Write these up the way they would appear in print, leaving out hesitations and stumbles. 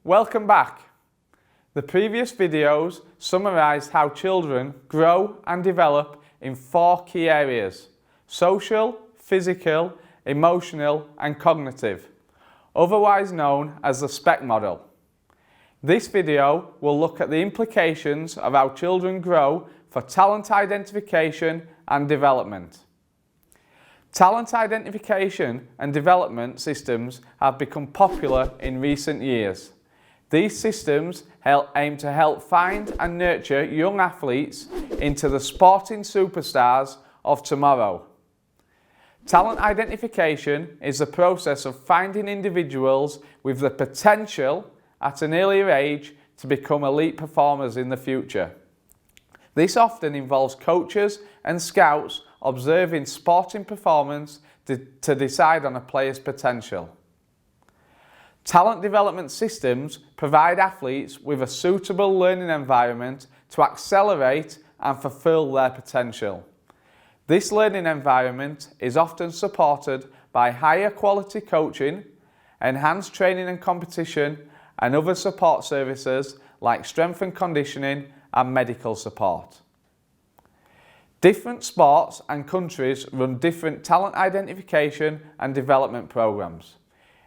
welcome back. The previous videos summarised how children grow and develop in 4 key areas: social, physical, emotional and cognitive, otherwise known as the SPEC model. This video will look at the implications of how children grow for talent identification and development. Talent identification and development systems have become popular in recent years. These systems aim to help find and nurture young athletes into the sporting superstars of tomorrow. Talent identification is the process of finding individuals with the potential at an earlier age to become elite performers in the future. This often involves coaches and scouts observing sporting performance to decide on a player's potential. Talent development systems provide athletes with a suitable learning environment to accelerate and fulfill their potential. This learning environment is often supported by higher quality coaching, enhanced training and competition, and other support services like strength and conditioning and medical support. Different sports and countries run different talent identification and development programs.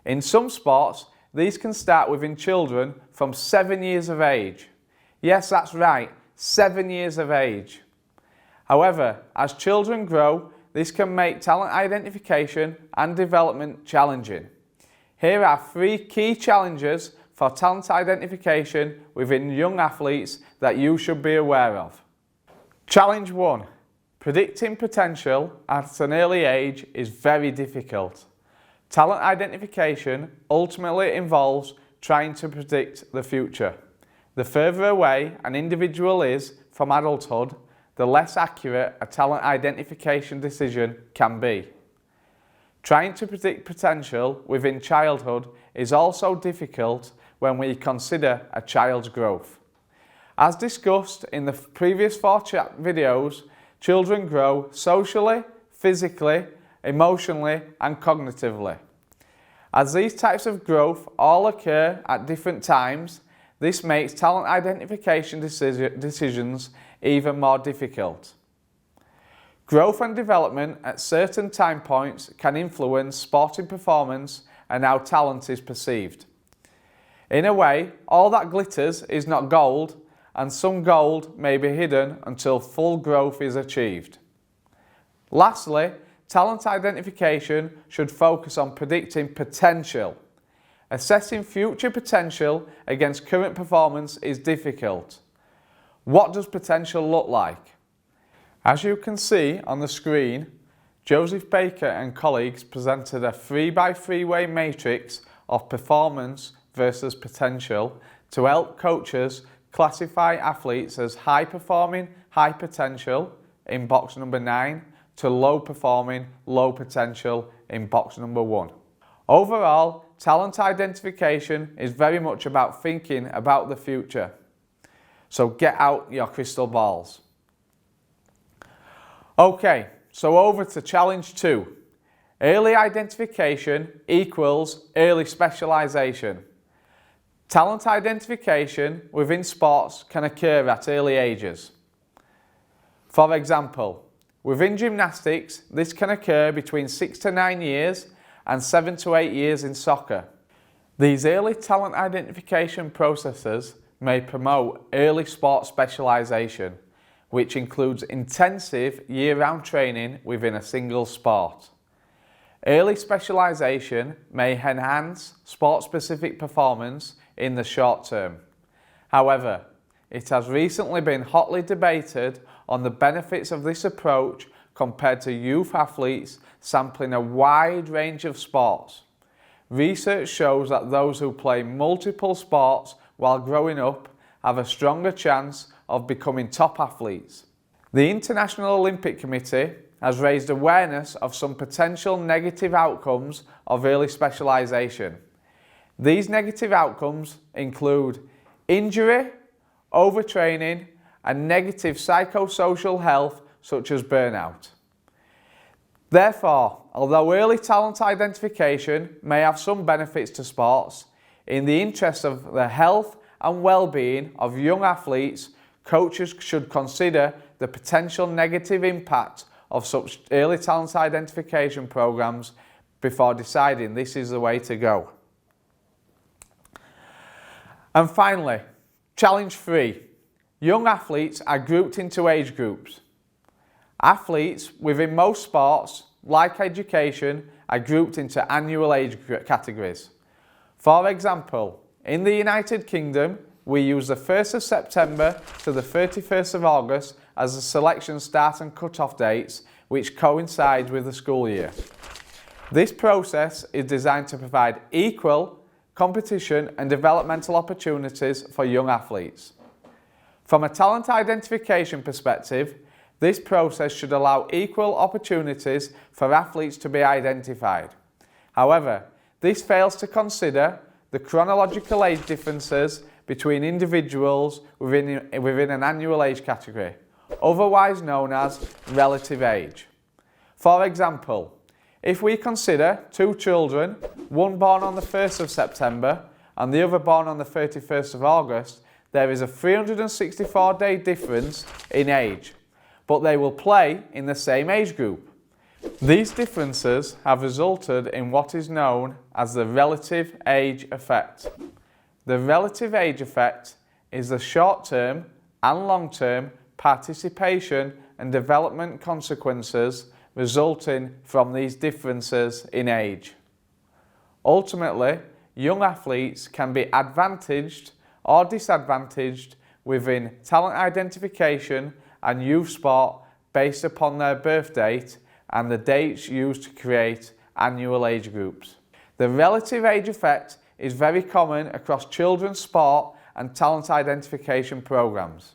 In some sports, these can start within children from 7 years of age. Yes, that's right, 7 years of age. However, as children grow, this can make talent identification and development challenging. Here are 3 key challenges for talent identification within young athletes that you should be aware of. Challenge 1. Predicting potential at an early age is very difficult. Talent identification ultimately involves trying to predict the future. The further away an individual is from adulthood, the less accurate a talent identification decision can be. Trying to predict potential within childhood is also difficult when we consider a child's growth. As discussed in the previous 4 videos, children grow socially, physically, emotionally and cognitively. As these types of growth all occur at different times, this makes talent identification decisions even more difficult. Growth and development at certain time points can influence sporting performance and how talent is perceived. In a way, all that glitters is not gold, and some gold may be hidden until full growth is achieved. Lastly, talent identification should focus on predicting potential. Assessing future potential against current performance is difficult. What does potential look like? As you can see on the screen, Leeds Beckett and colleagues presented a 3x3-way matrix of performance versus potential to help coaches classify athletes as high performing, high potential in box number 9 to low performing, low potential in box number 1. Overall, talent identification is very much about thinking about the future. So get out your crystal balls. Okay, so over to challenge 2. Early identification equals early specialization. Talent identification within sports can occur at early ages. For example, within gymnastics, this can occur between 6 to 9 years and 7 to 8 years in soccer. These early talent identification processes may promote early sport specialization, which includes intensive year-round training within a single sport. Early specialization may enhance sport-specific performance in the short term. However, it has recently been hotly debated on the benefits of this approach compared to youth athletes sampling a wide range of sports. Research shows that those who play multiple sports while growing up have a stronger chance of becoming top athletes. The International Olympic Committee has raised awareness of some potential negative outcomes of early specialization. These negative outcomes include injury, overtraining, and negative psychosocial health such as burnout. Therefore, although early talent identification may have some benefits to sports, In the interest of the health and well-being of young athletes, coaches should consider the potential negative impact of such early talent identification programs before deciding this is the way to go. And finally, challenge 3. Young athletes are grouped into age groups. Athletes within most sports, like education, are grouped into annual age categories. For example, in the United Kingdom, we use the 1st of September to the 31st of August as the selection start and cut-off dates, which coincide with the school year. This process is designed to provide equal competition and developmental opportunities for young athletes. From a talent identification perspective, this process should allow equal opportunities for athletes to be identified. However, this fails to consider the chronological age differences between individuals within an annual age category, otherwise known as relative age. For example, if we consider 2 children, one born on the 1st of September and the other born on the 31st of August, there is a 364-day difference in age, but they will play in the same age group. These differences have resulted in what is known as the relative age effect. The relative age effect is the short-term and long-term participation and development consequences resulting from these differences in age. Ultimately, young athletes can be advantaged or disadvantaged within talent identification and youth sport based upon their birth date and the dates used to create annual age groups. The relative age effect is very common across children's sport and talent identification programs.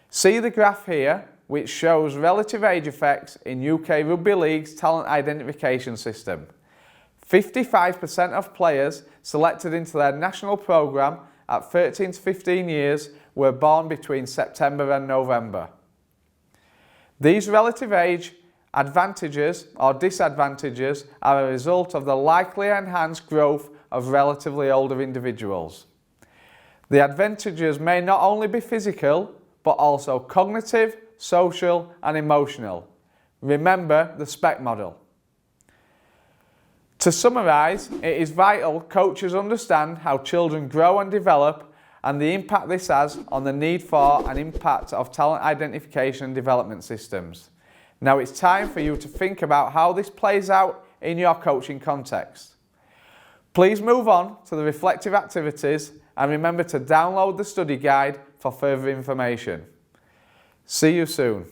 See the graph here, which shows relative age effects in UK Rugby League's talent identification system. 55% of players selected into their national programme at 13 to 15 years were born between September and November. These relative age advantages or disadvantages are a result of the likely enhanced growth of relatively older individuals. The advantages may not only be physical, but also cognitive, social and emotional. Remember the SPEC model. To summarise, it is vital coaches understand how children grow and develop and the impact this has on the need for and impact of talent identification and development systems. Now it's time for you to think about how this plays out in your coaching context. Please move on to the reflective activities and remember to download the study guide for further information. See you soon.